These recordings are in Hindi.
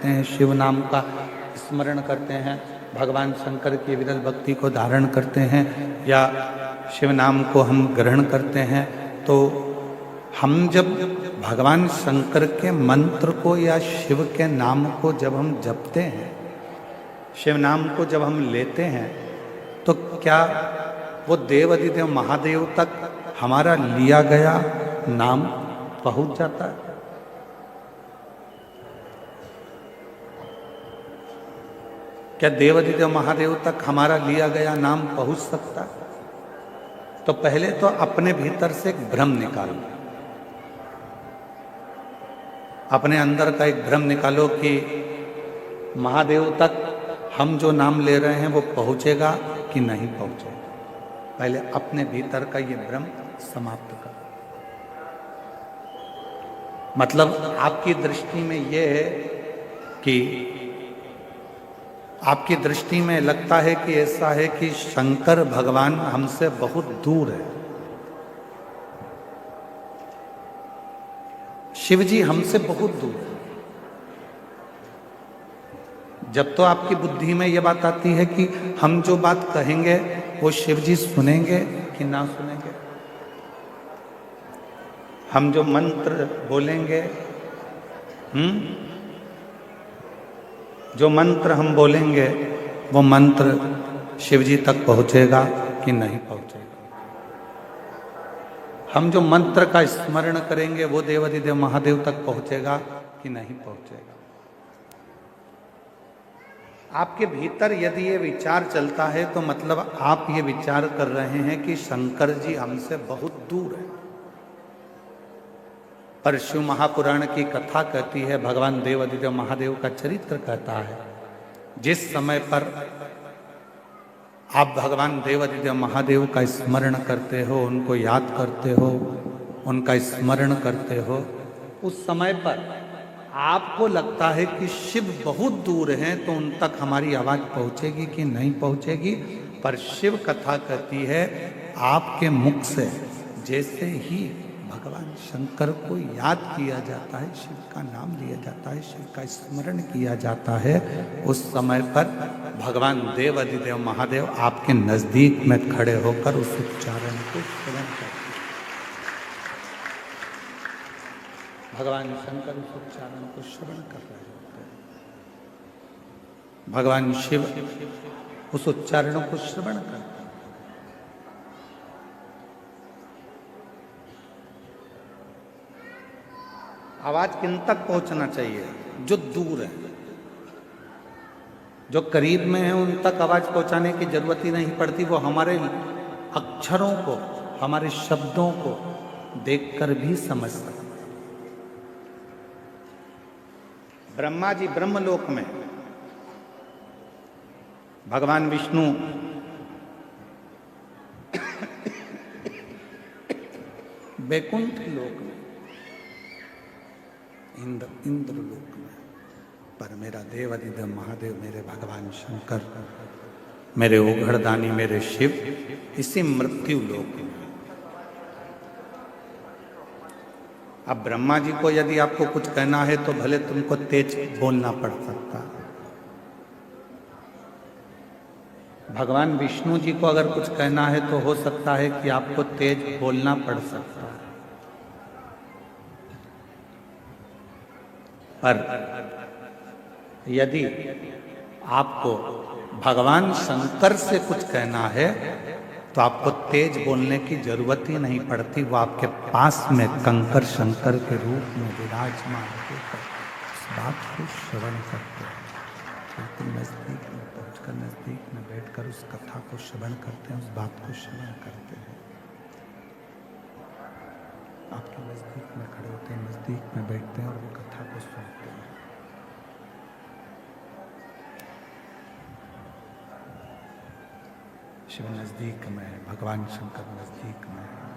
हैं, शिव नाम का स्मरण करते हैं, भगवान शंकर की विरल भक्ति को धारण करते हैं या शिव नाम को हम ग्रहण करते हैं, तो हम जब भगवान शंकर के मंत्र को या शिव के नाम को जब हम जपते हैं, शिव नाम को जब हम लेते हैं, तो क्या वो देव अधिदेव महादेव तक हमारा लिया गया नाम पहुंच जाता है? क्या देव अधिदेव महादेव तक हमारा लिया गया नाम पहुंच सकता है? तो पहले तो अपने भीतर से एक भ्रम निकालो, अपने अंदर का एक भ्रम निकालो कि महादेव तक हम जो नाम ले रहे हैं वो पहुंचेगा कि नहीं पहुंचेगा। पहले अपने भीतर का ये भ्रम समाप्त करो। मतलब आपकी दृष्टि में ये है कि आपकी दृष्टि में लगता है कि ऐसा है कि शंकर भगवान हमसे बहुत दूर है, शिव जी हमसे बहुत दूर है। जब तो आपकी बुद्धि में यह बात आती है कि हम जो बात कहेंगे वो शिव जी सुनेंगे कि ना सुनेंगे, हम जो मंत्र बोलेंगे, जो मंत्र हम बोलेंगे वो मंत्र शिव जी तक पहुंचेगा कि नहीं पहुंचेगा, हम जो मंत्र का स्मरण करेंगे वो देवाधिदेव महादेव तक पहुंचेगा कि नहीं पहुंचेगा। आपके भीतर यदि ये विचार चलता है तो मतलब आप ये विचार कर रहे हैं कि शंकर जी हमसे बहुत दूर है। पर शिव महापुराण की कथा कहती है, भगवान देवाधिदेव महादेव का चरित्र कहता है, जिस समय पर आप भगवान देवाधिदेव महादेव का स्मरण करते हो, उनको याद करते हो, उनका स्मरण करते हो, उस समय पर आपको लगता है कि शिव बहुत दूर हैं, तो उन तक हमारी आवाज पहुंचेगी कि नहीं पहुंचेगी। पर शिव कथा कहती है आपके मुख से जैसे ही भगवान शंकर को याद किया जाता है, शिव का नाम लिया जाता है, शिव का स्मरण किया जाता है, उस समय पर भगवान देव अधिदेव महादेव आपके नजदीक में खड़े होकर उस उच्चारण को श्रवण करते हैं। भगवान शंकर उस उच्चारण को श्रवण कर रहे होते हैं, भगवान शिव उस उच्चारण को श्रवण करते हैं। आवाज किन तक पहुंचना चाहिए? जो दूर है, जो करीब में है उन तक आवाज पहुंचाने की जरूरत ही नहीं पड़ती, वो हमारे अक्षरों को, हमारे शब्दों को देखकर भी समझ सकते। ब्रह्मा जी ब्रह्मलोक में, भगवान विष्णु बैकुंठ लोक में, इंद्र लोक में, पर मेरा देव अधिदेव महादेव, मेरे भगवान शंकर, मेरे ओघड़दानी, मेरे शिव इसी मृत्यु लोक में। अब ब्रह्मा जी को यदि आपको कुछ कहना है तो भले तुमको तेज बोलना पड़ सकता है, भगवान विष्णु जी को अगर कुछ कहना है तो हो सकता है कि आपको तेज बोलना पड़ सकता है। पर यदि आपको भगवान शंकर से कुछ कहना है तो आपको तेज बोलने की जरूरत ही नहीं पड़ती, वो आपके पास में कंकर शंकर के रूप में विराजमान होकर उस बात को श्रवण करते हैं। बिल्कुल नजदीक में पहुंचकर, नजदीक में बैठकर उस कथा को श्रवण करते हैं, उस बात को श्रवण करते हैं। आपके नजदीक में खड़े होते हैं, नजदीक में बैठते हैं और वो कथा को सुनते हैं। शिव नजदीक में है, भगवान शंकर नजदीक में है,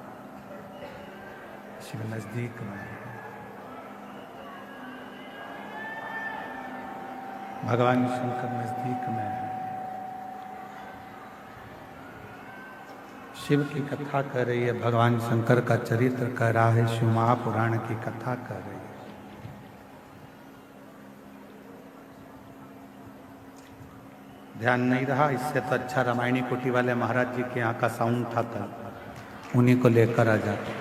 शिव नजदीक में है, भगवान शंकर नजदीक में है। शिव की कथा कर रही है, भगवान शंकर का चरित्र कह रहा है, शिव महापुराण की कथा कर रही है। ध्यान नहीं रहा, इससे तो अच्छा रामायणी कुटी वाले महाराज जी के यहाँ का साउंड था कल, उन्हीं को लेकर आ जाते।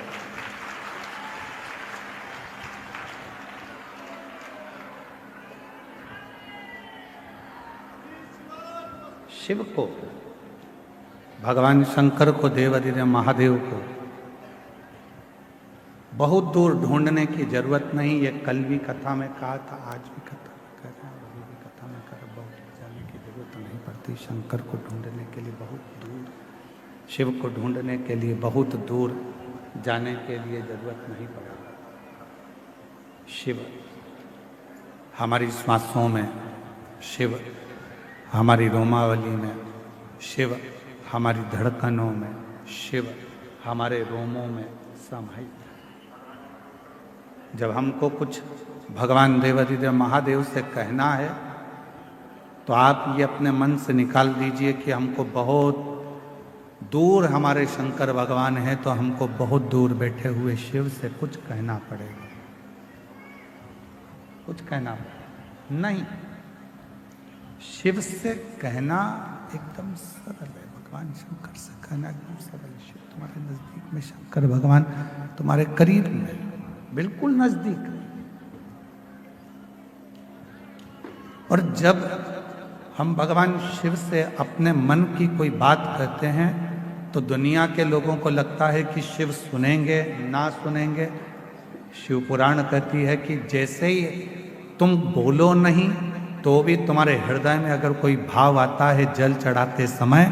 शिव को, भगवान शंकर को, देवाधिदेव महादेव को बहुत दूर ढूंढने की जरूरत नहीं। ये कल भी कथा में कहा था, आज भी कथा में कर रहे हैं, अभी भी कथा में कर, बहुत जाने की जरूरत नहीं पड़ती। शंकर को ढूंढने के लिए बहुत दूर, शिव को ढूंढने के लिए बहुत दूर जाने के लिए जरूरत नहीं पड़ेगी। शिव हमारी श्वासों में, शिव हमारी रोमावली में, शिव हमारी धड़कनों में, शिव हमारे रोमों में समाहित। जब हमको कुछ भगवान देवाधिदेव महादेव से कहना है तो आप ये अपने मन से निकाल दीजिए कि हमको बहुत दूर हमारे शंकर भगवान हैं, तो हमको बहुत दूर बैठे हुए शिव से कुछ कहना पड़ेगा। कुछ कहना नहीं, शिव से कहना एकदम सरल है। भगवान शंकर से कहना एकदम सरल है। शिव तुम्हारे नजदीक में, शंकर भगवान तुम्हारे करीब में, बिल्कुल नजदीक। और जब हम भगवान शिव से अपने मन की कोई बात कहते हैं तो दुनिया के लोगों को लगता है कि शिव सुनेंगे, ना सुनेंगे। शिव पुराण कहती है कि जैसे ही तुम बोलो नहीं तो भी तुम्हारे हृदय में अगर कोई भाव आता है जल चढ़ाते समय,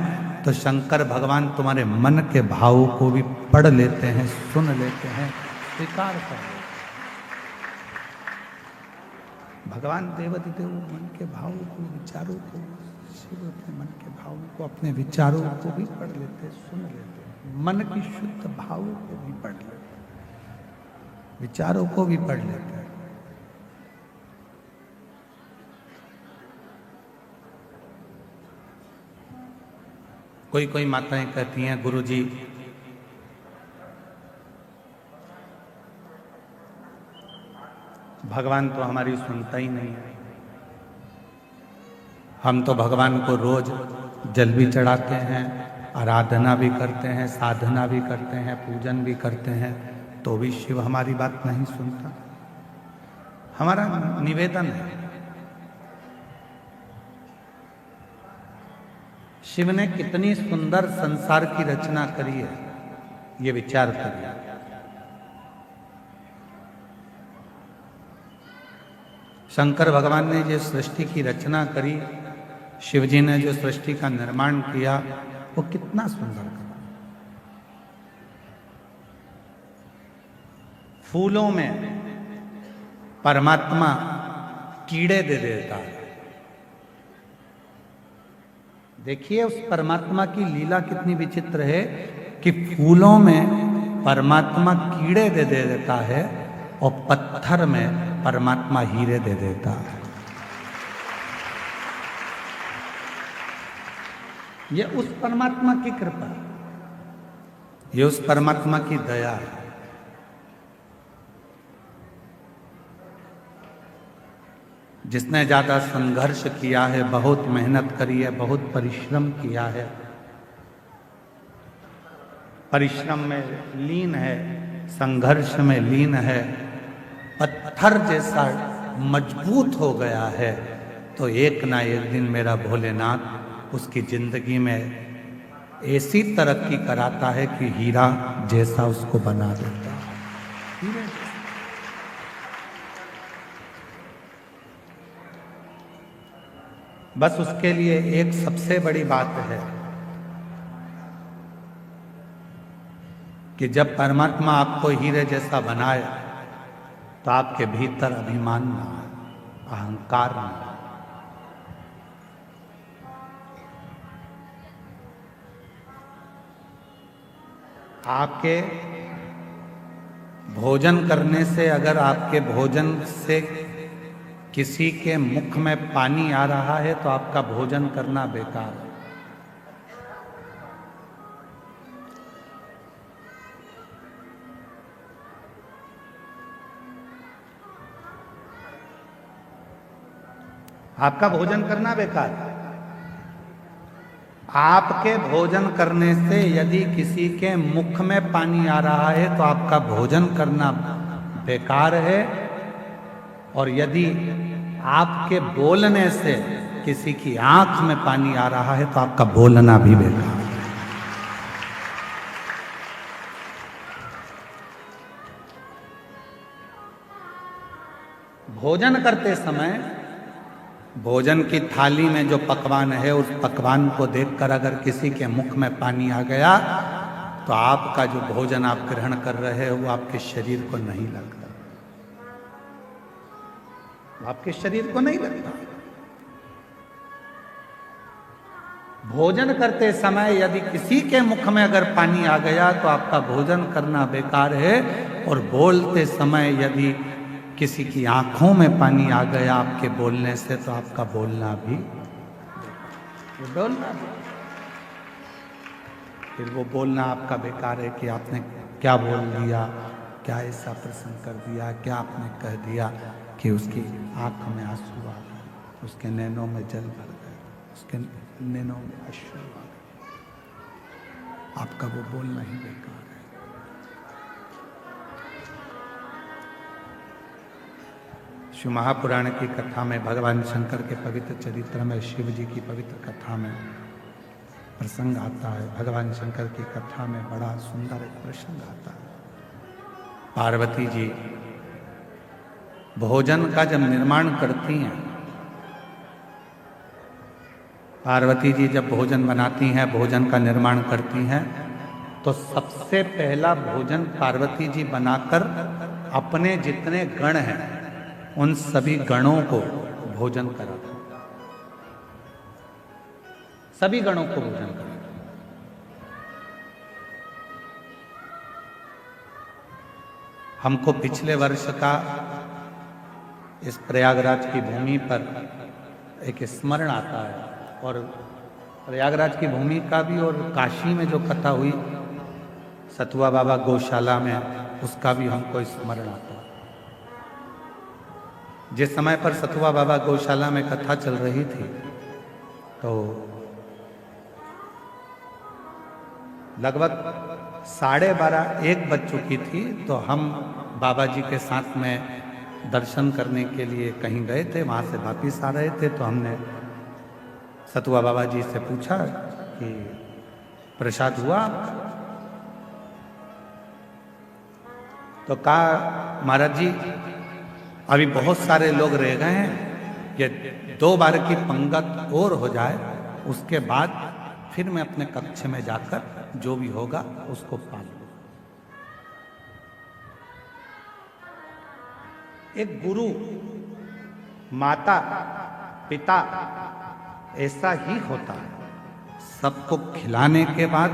तो शंकर भगवान तुम्हारे मन के भावों को भी पढ़ लेते हैं, सुन लेते हैं, स्वीकार कर लेते। भगवान देवाधिदेव मन के भावों को, विचारों को, शिव अपने मन के भावों को, अपने विचारों को भी पढ़ लेते, सुन लेते। मन की शुद्ध भावों को भी पढ़ लेते, विचारों को भी पढ़ लेते हैं। कोई कोई माताएं कहती हैं, गुरुजी भगवान तो हमारी सुनता ही नहीं है, हम तो भगवान को रोज जल भी चढ़ाते हैं, आराधना भी करते हैं, साधना भी करते हैं, पूजन भी करते हैं, तो भी शिव हमारी बात नहीं सुनता। हमारा निवेदन है, शिव ने कितनी सुंदर संसार की रचना करी है, ये विचार करिए। शंकर भगवान ने जो सृष्टि की रचना करी, शिव जी ने जो सृष्टि का निर्माण किया, वो कितना सुंदर करा। फूलों में परमात्मा कीड़े दे देता है। देखिए उस परमात्मा की लीला कितनी विचित्र है कि फूलों में परमात्मा कीड़े दे देता है और पत्थर में परमात्मा हीरे दे देता है। ये उस परमात्मा की कृपा, ये उस परमात्मा की दया है। जिसने ज्यादा संघर्ष किया है, बहुत मेहनत करी है, बहुत परिश्रम किया है, परिश्रम में लीन है, संघर्ष में लीन है, पत्थर जैसा मजबूत हो गया है, तो एक ना एक दिन मेरा भोलेनाथ उसकी जिंदगी में ऐसी तरक्की कराता है कि हीरा जैसा उसको बना देता है। बस उसके लिए एक सबसे बड़ी बात है कि जब परमात्मा आपको हीरे जैसा बनाए तो आपके भीतर अभिमान ना आए, अहंकार ना आए। आपके भोजन करने से, अगर आपके भोजन से किसी के मुख में पानी आ रहा है तो आपका भोजन करना बेकार है। आपका भोजन करना बेकार है। आपके भोजन करने से यदि किसी के मुख में पानी आ रहा है तो आपका भोजन करना बेकार है, और यदि आपके बोलने से किसी की आंख में पानी आ रहा है तो आपका बोलना भी बेकार है। भोजन करते समय भोजन की थाली में जो पकवान है उस पकवान को देखकर अगर किसी के मुख में पानी आ गया तो आपका जो भोजन आप ग्रहण कर रहे हो वो आपके शरीर को नहीं लगता, आपके शरीर को नहीं लगता। भोजन करते समय यदि किसी के मुख में अगर पानी आ गया तो आपका भोजन करना बेकार है, और बोलते समय यदि किसी की आंखों में पानी आ गया आपके बोलने से तो आपका बोलना भी फिर वो बोलना आपका बेकार है कि आपने क्या बोल दिया, क्या ऐसा प्रश्न कर दिया, क्या आपने कह दिया कि उसकी आंख में आंसू आ गए, उसके नैनों में जल भर गए, उसके नैनों में अश्रु आ गए, आपका वो बोलना ही बेकार है। शिव महापुराण की कथा में भगवान शंकर के पवित्र चरित्र में शिव जी की पवित्र कथा में प्रसंग आता है। भगवान शंकर की कथा में बड़ा सुंदर एक प्रसंग आता है। पार्वती जी भोजन का जब निर्माण करती हैं, पार्वती जी जब भोजन बनाती हैं, भोजन का निर्माण करती हैं, तो सबसे पहला भोजन पार्वती जी बनाकर अपने जितने गण हैं उन सभी गणों को भोजन कराते, सभी गणों को भोजन कराते। हमको पिछले वर्ष का इस प्रयागराज की भूमि पर एक स्मरण आता है, और प्रयागराज की भूमि का भी और काशी में जो कथा हुई सतुआ बाबा गौशाला में, उसका भी हमको स्मरण आता है। जिस समय पर सतुआ बाबा गौशाला में कथा चल रही थी तो लगभग 12:30-1 बज चुकी थी, तो हम बाबा जी के साथ में दर्शन करने के लिए कहीं गए थे, वहाँ से वापिस आ रहे थे, तो हमने सतुआ बाबा जी से पूछा कि प्रसाद हुआ? तो कहा महाराज जी अभी बहुत सारे लोग रह गए हैं, ये 2 बार की पंगत और हो जाए उसके बाद फिर मैं अपने कक्ष में जाकर जो भी होगा उसको पाल लूं। एक गुरु, माता, पिता ऐसा ही होता है, सबको खिलाने के बाद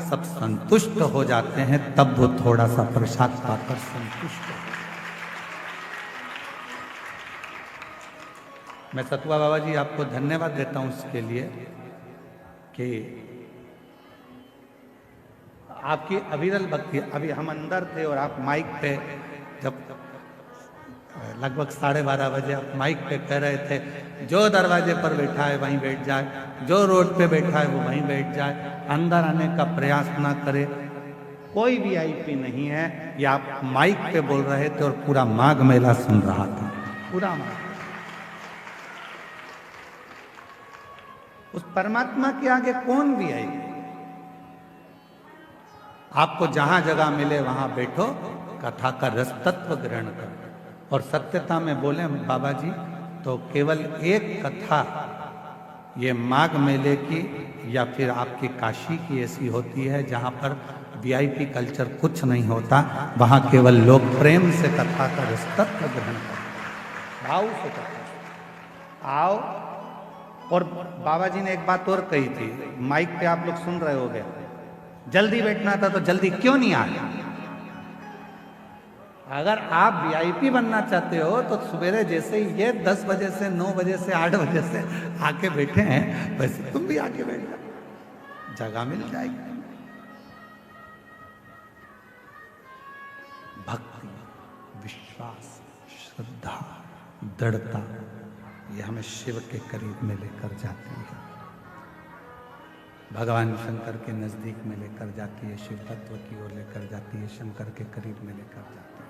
सब संतुष्ट हो जाते हैं, तब वो थोड़ा सा प्रसाद पाकर संतुष्ट हो। मैं सतुआ बाबा जी आपको धन्यवाद देता हूं इसके लिए कि आपकी अविरल भक्ति। अभी हम अंदर थे और आप माइक पे जब लगभग 12:30 बजे आप माइक पे कह रहे थे जो दरवाजे पर बैठा है वहीं बैठ जाए, जो रोड पे बैठा है वो वहीं बैठ जाए, अंदर आने का प्रयास ना करे, कोई वीआईपी नहीं है, ये आप माइक पे बोल रहे थे और पूरा माघ मेला सुन रहा था, पूरा माघ। उस परमात्मा के आगे कौन वीआईपी? आपको जहां जगह मिले वहां बैठो, कथा का रस तत्व ग्रहण करो, और सत्यता में बोले बाबा जी तो केवल एक कथा ये माघ मेले की या फिर आपकी काशी की ऐसी होती है जहां पर वीआईपी कल्चर कुछ नहीं होता, वहां केवल लोग प्रेम से कथा का रस तत्व ग्रहण करो, भाव से कथा आओ। और बाबा जी ने एक बात और कही थी, माइक पे आप लोग सुन रहे होगे, जल्दी बैठना था तो जल्दी क्यों नहीं आया? अगर आप वीआईपी बनना चाहते हो तो सवेरे जैसे ये 10 बजे से 9 बजे से 8 बजे से आके बैठे हैं, वैसे तुम भी आके बैठ जाओ, जगह मिल जाएगी। भक्ति, विश्वास, श्रद्धा, दृढ़ता, ये हमें शिव के करीब में लेकर जाती है। भगवान शंकर के नजदीक में लेकर जाती है, शिव तत्व की ओर लेकर जाती है, शंकर के करीब में लेकर जाती है।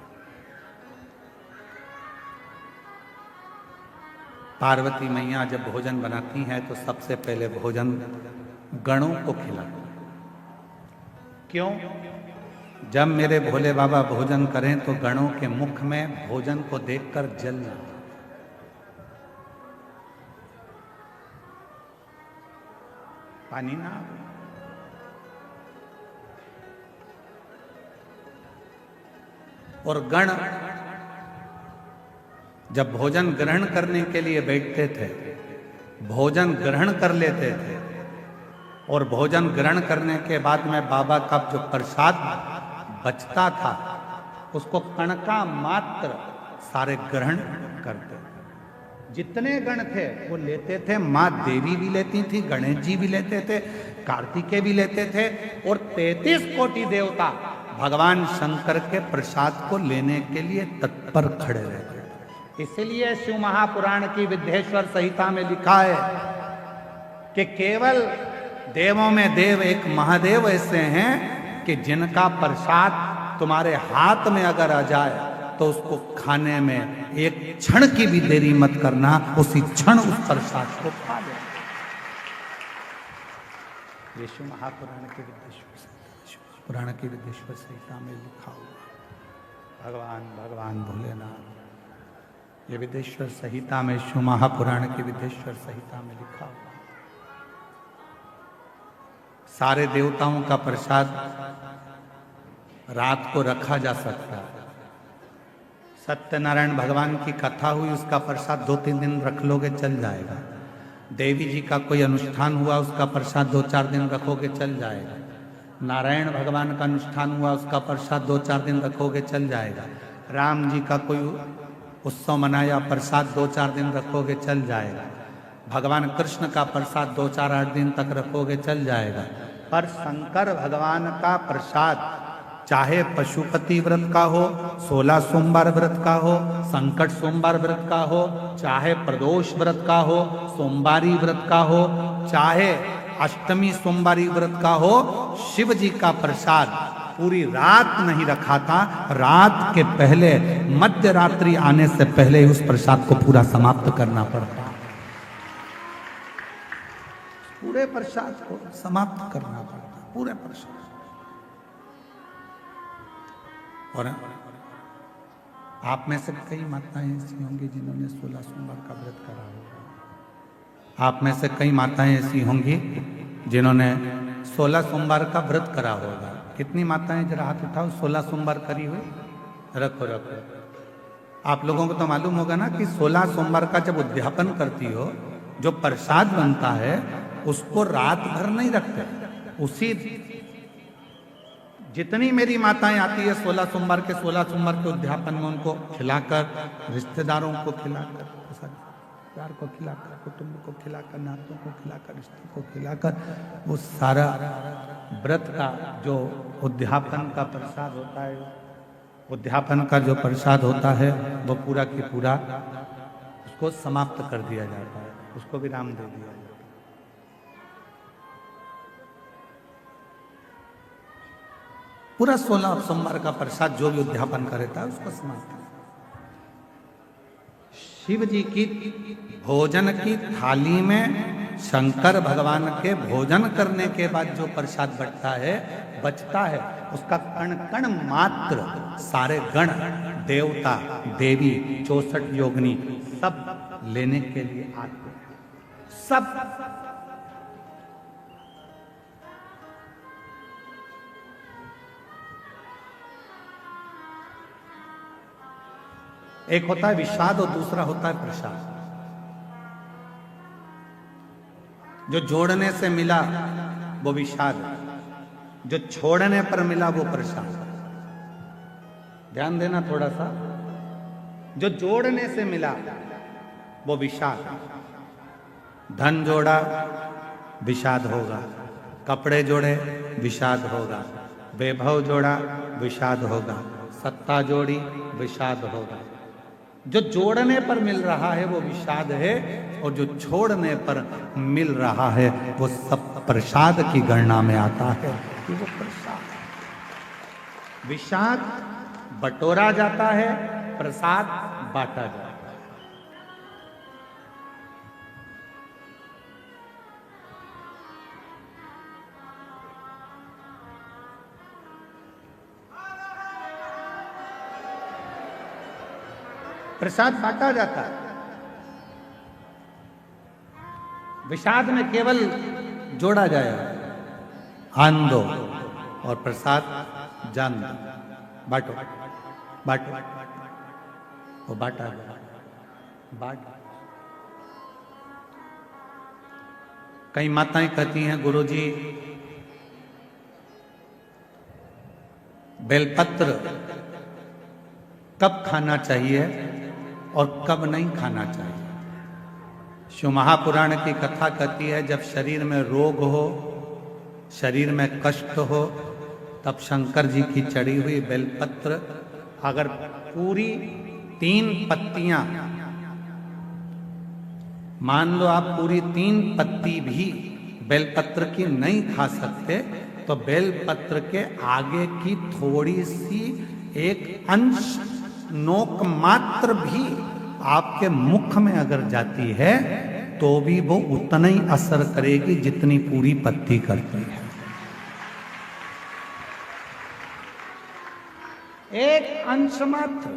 पार्वती मैया जब भोजन बनाती हैं तो सबसे पहले भोजन गणों को खिलाती। क्यों? जब मेरे भोले बाबा भोजन करें तो गणों के मुख में भोजन को देखकर जलना। पानी ना और गण जब भोजन ग्रहण करने के लिए बैठते थे, भोजन ग्रहण कर लेते थे और भोजन ग्रहण करने के बाद में बाबा का जो प्रसाद बचता था उसको कणका मात्र सारे ग्रहण करते थे। जितने गण थे वो लेते थे, माँ देवी भी लेती थी, गणेश जी भी लेते थे, कार्तिकेय भी लेते थे और 33 कोटि देवता भगवान शंकर के प्रसाद को लेने के लिए तत्पर खड़े रहते थे। इसलिए शिव महापुराण की विद्येश्वर संहिता में लिखा है कि केवल देवों में देव एक महादेव ऐसे हैं कि जिनका प्रसाद तुम्हारे हाथ में अगर आ जाए तो उसको खाने में एक क्षण की भी देरी मत करना, उसी क्षण उस प्रसाद को खा ले। ये शिव महापुराण के पुराण की विद्येश्वर संहिता में लिखा हुआ। भगवान भोलेनाथ, ये विद्येश्वर संहिता में, शिव महापुराण की विद्येश्वर संहिता में लिखा हुआ। सारे देवताओं का प्रसाद रात को रखा जा सकता है। सत्यनारायण भगवान की कथा हुई, उसका प्रसाद 2-3 दिन रख लोगे चल जाएगा। देवी जी का कोई अनुष्ठान हुआ, उसका प्रसाद 2-4 दिन रखोगे चल जाएगा। नारायण भगवान का अनुष्ठान हुआ, उसका प्रसाद 2-4 दिन रखोगे चल जाएगा। राम जी का कोई उत्सव मनाया, प्रसाद 2-4 दिन रखोगे चल जाएगा। भगवान कृष्ण का प्रसाद 2-4-8 दिन तक रखोगे चल जाएगा। पर शंकर भगवान का प्रसाद चाहे पशुपति व्रत का हो, 16 सोमवार व्रत का हो, संकट सोमवार व्रत का हो, चाहे प्रदोष व्रत का हो, सोमवारी व्रत का हो, चाहे अष्टमी सोमवारी व्रत का हो, शिव जी का प्रसाद पूरी रात नहीं रखा था। रात के पहले, मध्य रात्रि आने से पहले उस प्रसाद को पूरा समाप्त करना पड़ता। पूरे प्रसाद को समाप्त करना पड़ता, पूरे प्रसाद। और आप में से कई माताएं ऐसी होंगी जिन्होंने 16 सोमवार का व्रत करा होगा। आप में से कई माताएं ऐसी होंगी जिन्होंने 16 सोमवार का व्रत करा होगा। कितनी माताएं, जरा हाथ उठाओ, 16 सोमवार करी हुई? रखो। आप लोगों को तो मालूम होगा ना कि 16 सोमवार का जब उद्यापन करती हो, जो प्रसाद बनता है उसको रात भर नहीं रखते। उसी जितनी मेरी माताएं आती है 16 सोमवार के उद्यापन में, उनको खिलाकर, रिश्तेदारों को खिलाकर, परिवार को खिलाकर, कुटुंब को खिलाकर, नातों को खिलाकर, रिश्ते को खिलाकर, वो सारा व्रत का जो उद्यापन का प्रसाद होता है, उद्यापन का जो प्रसाद होता है वो पूरा की पूरा उसको समाप्त कर दिया जाता है, उसको विराम दे दिया जाता है। पूरा 16 सोमवार का प्रसाद जो भी उद्यापन करता है उसको समाप्त। शिव जी की भोजन की थाली में शंकर भगवान के भोजन करने के बाद जो प्रसाद बचता है उसका कण कण मात्र सारे गण, देवता, देवी, 64 योगिनी सब लेने के लिए आते हैं। सब एक होता है विषाद और दूसरा होता है प्रसाद। जो जोड़ने से मिला वो विषाद, जो छोड़ने पर मिला वो प्रसाद। ध्यान देना थोड़ा सा। जो जोड़ने से मिला वो विषाद। धन जोड़ा विषाद होगा, कपड़े जोड़े विषाद होगा, वैभव जोड़ा विषाद होगा, सत्ता जोड़ी विषाद होगा। जो जोड़ने पर मिल रहा है वो विषाद है, और जो छोड़ने पर मिल रहा है वो सब प्रसाद की गणना में आता है कि वो प्रसाद। विषाद बटोरा जाता है, प्रसाद बांटा जाता है। प्रसाद बांटा जाता है। विषाद में केवल जोड़ा जाएगा, आन दो और प्रसाद जान दो, बांटो बांटो, वो बांटा बांट। कई माताएं कहती हैं, गुरुजी बेलपत्र कब खाना चाहिए और कब नहीं खाना चाहिए। शिव महापुराण की कथा कहती है, जब शरीर में रोग हो, शरीर में कष्ट हो, तब शंकर जी की चढ़ी हुई बेलपत्र अगर पूरी 3 पत्तियां, मान लो आप पूरी 3 पत्ती भी बेलपत्र की नहीं खा सकते, तो बेलपत्र के आगे की थोड़ी सी एक अंश नोक मात्र भी आपके मुख में अगर जाती है तो भी वो उतना ही असर करेगी जितनी पूरी पत्ती करती है। एक अंश मात्र।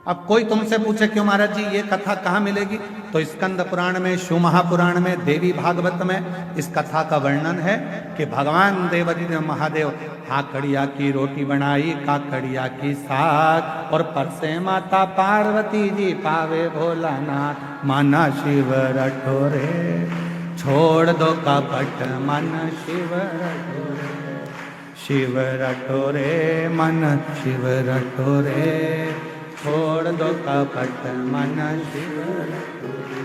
अब कोई तुमसे पूछे क्यों महाराज जी ये कथा कहाँ मिलेगी, तो स्कंद पुराण में, शिव महापुराण में, देवी भागवत में इस कथा का वर्णन है कि भगवान देवादिदेव महादेव काकड़िया की रोटी बनाई, काकड़िया की साग, और परसे माता पार्वती जी पावे भोलानाथ, माना शिव रटोरे, छोड़ दो कपट मन शिव रटोरे, शिव रटोरे मन शिव रटोरे, छोड़ दो कपट मन शिव रटोरे।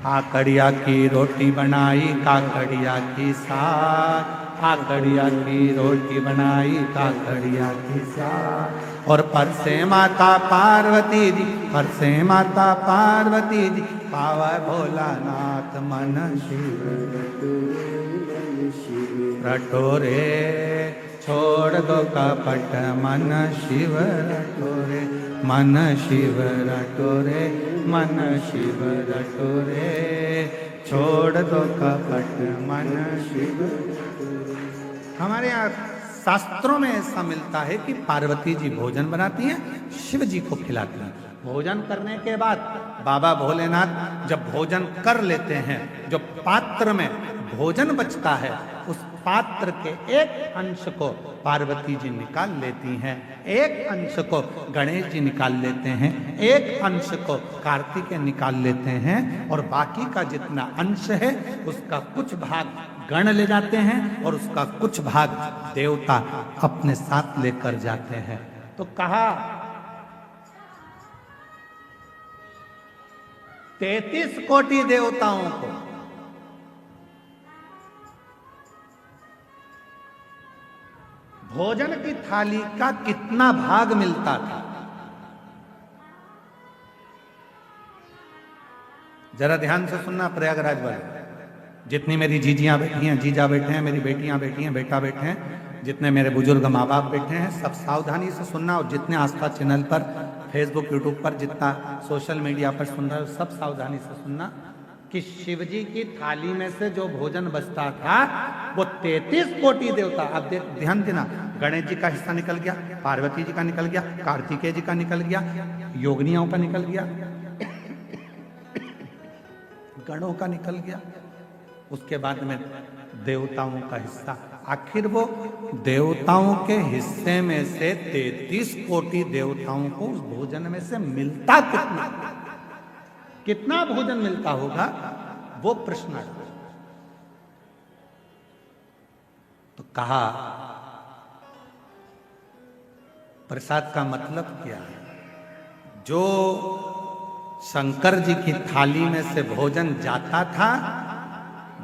काकड़िया की रोटी बनाई, काकड़िया की साग, काकड़िया की रोटी बनाई, काकड़िया की साग, और परसे माता पार्वती जी, परसे माता पार्वती जी पावा भोलानाथ, मन शिव रटोरे, छोड़ दो कपट मन शिव रटोरे, मन शिव रटोरे, मन शिव रटोरे, छोड़ दो कपट मन शिव। हमारे यहाँ शास्त्रों में ऐसा मिलता है कि पार्वती जी भोजन बनाती हैं, शिव जी को खिलाती हैं। भोजन करने के बाद बाबा भोलेनाथ जब भोजन कर लेते हैं, जो पात्र में भोजन बचता है उस पात्र के एक अंश को पार्वती जी निकाल लेती हैं, एक अंश को गणेश जी निकाल लेते हैं, एक अंश को कार्तिकेय निकाल लेते हैं, और बाकी का जितना अंश है उसका कुछ भाग गण ले जाते हैं और उसका कुछ भाग देवता अपने साथ लेकर जाते हैं। तो कहा 33 कोटि देवताओं को भोजन की थाली का कितना भाग मिलता था, जरा ध्यान से सुनना प्रयागराज वाले। जितनी मेरी जीजियां बैठी हैं, जीजा बैठे हैं, मेरी बेटियां बैठी हैं, बेटा बैठे हैं, जितने मेरे बुजुर्ग माँ बाप बैठे हैं, सब सावधानी से सुनना। और जितने आस्था चैनल पर, फेसबुक, यूट्यूब पर, जितना सोशल मीडिया पर सुन रहे हो, सब सावधानी से सुनना कि शिवजी की थाली में से जो भोजन बचता था वो 33 कोटि देवता, अब ध्यान देना, गणेश जी का हिस्सा निकल गया, पार्वती जी का निकल गया, कार्तिकेय जी का निकल गया, योगिनियों का निकल गया, गणों का निकल गया, उसके बाद में देवताओं का हिस्सा। आखिर वो देवताओं के हिस्से में से 33 कोटि देवताओं को उस भोजन में से मिलता कितना, कितना भोजन मिलता होगा, वो प्रश्न आता। तो कहा प्रसाद का मतलब क्या है। जो शंकर जी की थाली में से भोजन जाता था,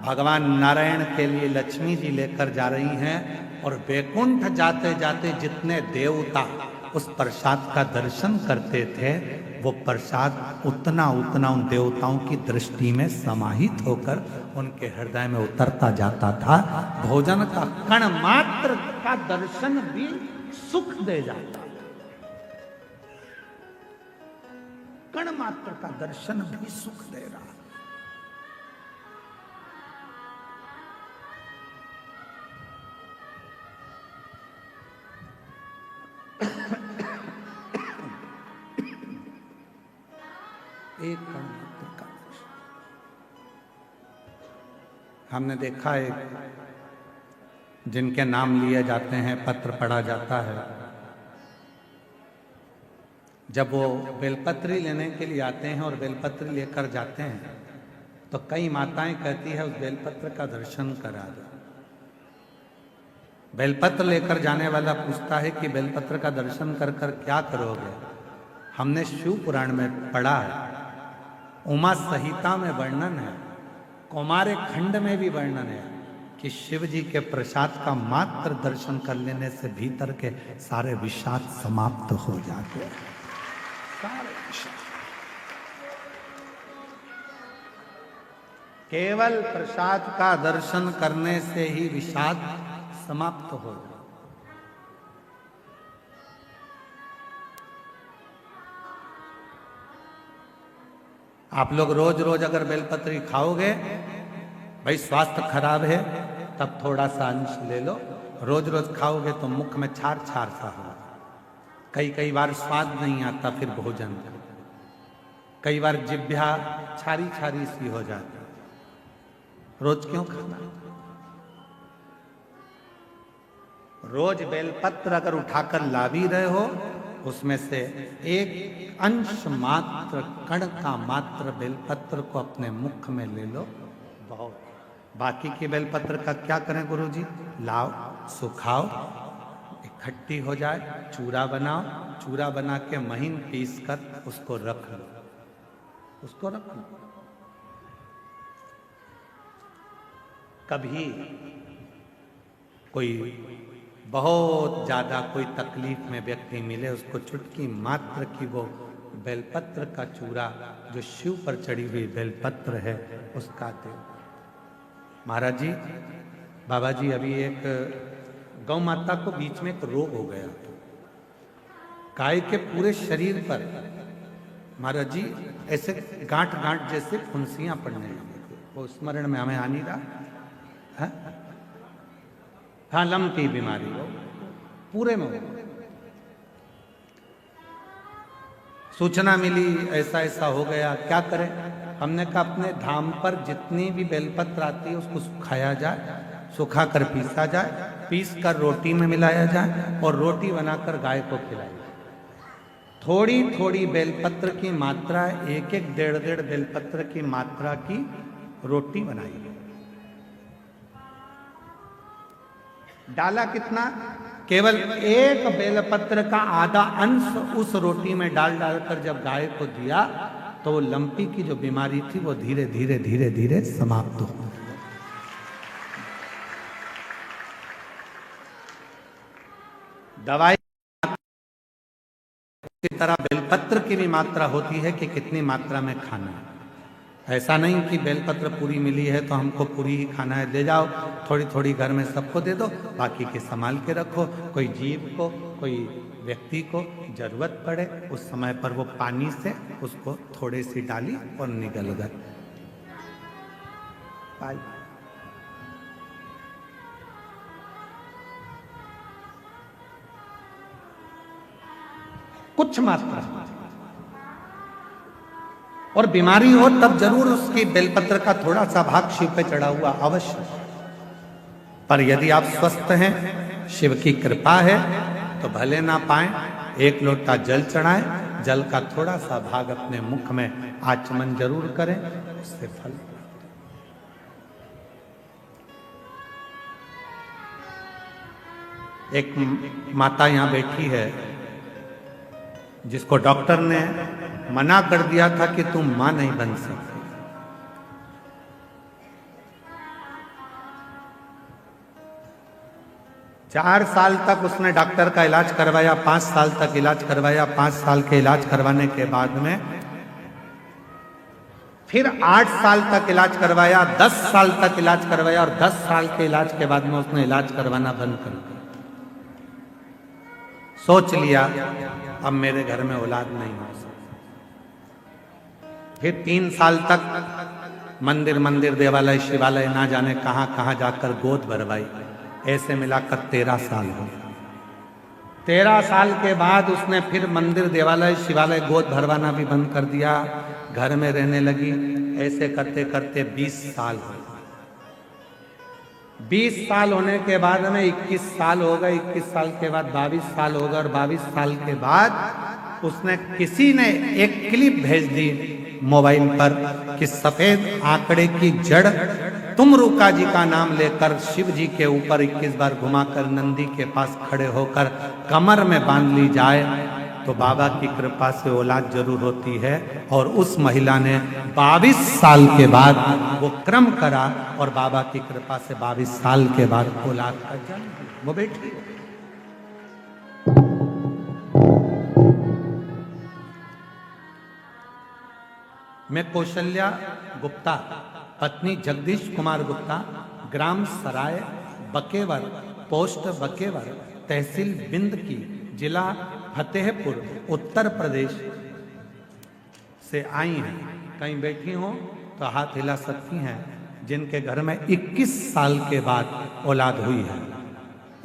भगवान नारायण के लिए लक्ष्मी जी लेकर जा रही हैं, और वैकुंठ जाते जाते जितने देवता उस प्रसाद का दर्शन करते थे, वो प्रसाद उतना उतना उन देवताओं की दृष्टि में समाहित होकर उनके हृदय में उतरता जाता था। भोजन का कण मात्र का दर्शन भी सुख दे जाता, कण मात्र का दर्शन भी सुख दे रहा। एक कण मात्र का दर्शन। हमने देखा है जिनके नाम लिए जाते हैं, पत्र पढ़ा जाता है, जब वो बेलपत्री लेने के लिए आते हैं और बेलपत्री लेकर जाते हैं तो कई माताएं कहती है उस बेलपत्र का दर्शन करा दो। बेलपत्र लेकर जाने वाला पूछता है कि बेलपत्र का दर्शन कर कर क्या करोगे? हमने शिव पुराण में पढ़ा है, उमा संहिता में वर्णन है, कौमार्य खंड में भी वर्णन है कि शिव जी के प्रसाद का मात्र दर्शन कर लेने से भीतर के सारे विषाद समाप्त हो जाते हैं। केवल प्रसाद का दर्शन करने से ही विषाद समाप्त हो जाए। आप लोग रोज रोज अगर बेलपत्री खाओगे, भाई स्वास्थ्य खराब है तब थोड़ा सा अंश ले लो, रोज रोज खाओगे तो मुख में छार छार सा हो, कई बार स्वाद नहीं आता फिर भोजन, कई बार जिह्वा छारी छारी सी हो जाती। रोज क्यों खाना? रोज बेलपत्र अगर उठाकर ला भी रहे हो, उसमें से एक अंश मात्र, कण का मात्र बेलपत्र को अपने मुख में ले लो, बहुत। बाकी के बेलपत्र का क्या करें गुरुजी? लाओ, सुखाओ, इकट्ठी हो जाए, चूरा बनाओ, चूरा बना के महीन पीस कर उसको रख लो, उसको रख लो। कभी कोई बहुत ज्यादा कोई तकलीफ में व्यक्ति मिले, उसको चुटकी मात्र की वो बेलपत्र का चूरा जो शिव पर चढ़ी हुई बेलपत्र है उसका दे। महाराज जी, बाबा जी, अभी एक गौ माता को बीच में एक रोग हो गया, गाय के पूरे शरीर पर महाराज जी ऐसे गांठ गांठ जैसे फुंसियां पड़ने लगी। वो स्मरण में हमें आ नहीं रहा है? हाँ, लम्पी बीमारी हो पूरे में। सूचना मिली ऐसा ऐसा हो गया, क्या करें? हमने कहा अपने धाम पर जितनी भी बेलपत्र आती है उसको सुखाया जाए, सुखा कर पीसा जाए, पीस कर रोटी में मिलाया जाए और रोटी बनाकर गाय को खिलाई जाए। थोड़ी थोड़ी बेलपत्र की मात्रा, एक एक डेढ़ डेढ़ बेलपत्र की मात्रा की रोटी बनाई। डाला कितना? केवल एक बेलपत्र का आधा अंश उस रोटी में डाल डालकर जब गाय को दिया तो वो लंपी की जो बीमारी थी वो धीरे धीरे धीरे धीरे समाप्त हो गई। दवाई इसी तरह बेलपत्र की भी मात्रा होती है कि कितनी मात्रा में खाना है। ऐसा नहीं कि बेलपत्र पूरी मिली है तो हमको पूरी ही खाना है, ले जाओ, थोड़ी थोड़ी घर में सबको दे दो, बाकी के संभाल के रखो। कोई जीव को, कोई व्यक्ति को जरूरत पड़े उस समय पर वो पानी से उसको थोड़ी सी डाली और निगल गए। कुछ मात्रा, और बीमारी हो तब जरूर उसकी बेलपत्र का थोड़ा सा भाग शिव पे चढ़ा हुआ अवश्य। पर यदि आप स्वस्थ हैं, शिव की कृपा है, तो भले ना पाए, एक लोटा जल चढ़ाएं, जल का थोड़ा सा भाग अपने मुख में आचमन जरूर करें, उससे फल। एक माता यहां बैठी है जिसको डॉक्टर ने मना कर दिया था कि तुम मां नहीं बन सकती। 4 साल तक उसने डॉक्टर का इलाज करवाया, 5 साल तक इलाज करवाया। 5 साल के इलाज करवाने के बाद में फिर 8 साल तक इलाज करवाया, 10 साल तक इलाज करवाया, और 10 साल के इलाज के बाद में उसने इलाज करवाना बंद कर दिया। सोच लिया अब मेरे घर में औलाद नहीं हो सकती। फिर 3 साल तक मंदिर मंदिर देवालय शिवालय ना जाने कहां कहां जाकर गोद भरवाई। ऐसे मिलाकर 13 साल हो। 13 साल के बाद उसने फिर मंदिर देवालय शिवालय गोद भरवाना भी बंद कर दिया, घर में रहने लगी। ऐसे करते करते 20 साल हो। 20 साल होने के बाद में 21 साल हो गए। 21 साल के बाद 22 साल हो गए, और 22 साल के बाद उसने किसी ने एक क्लिप भेज दी मोबाइल पर कि सफेद आंकड़े की जड़ तुमरुका जी का नाम लेकर शिव जी के ऊपर 21 बार घुमाकर नंदी के पास खड़े होकर कमर में बांध ली जाए तो बाबा की कृपा से औलाद जरूर होती है। और उस महिला ने 22 साल के बाद वो क्रम करा, और बाबा की कृपा से 22 साल के बाद औलाद का जन्म, वो बेटी। मैं कौशल्या गुप्ता, पत्नी जगदीश कुमार गुप्ता, ग्राम सराय बकेवर, पोस्ट बकेवर, तहसील बिंद की, जिला फतेहपुर, उत्तर प्रदेश से आई हैं। कहीं बैठी हो तो हाथ हिला सकती हैं जिनके घर में 21 साल के बाद औलाद हुई है।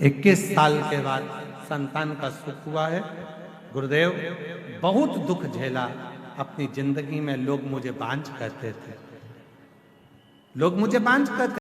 21 साल के बाद संतान का सुख हुआ है। गुरुदेव, बहुत दुख झेला अपनी जिंदगी में। लोग मुझे बांझ कहते थे, लोग मुझे बांझ कहते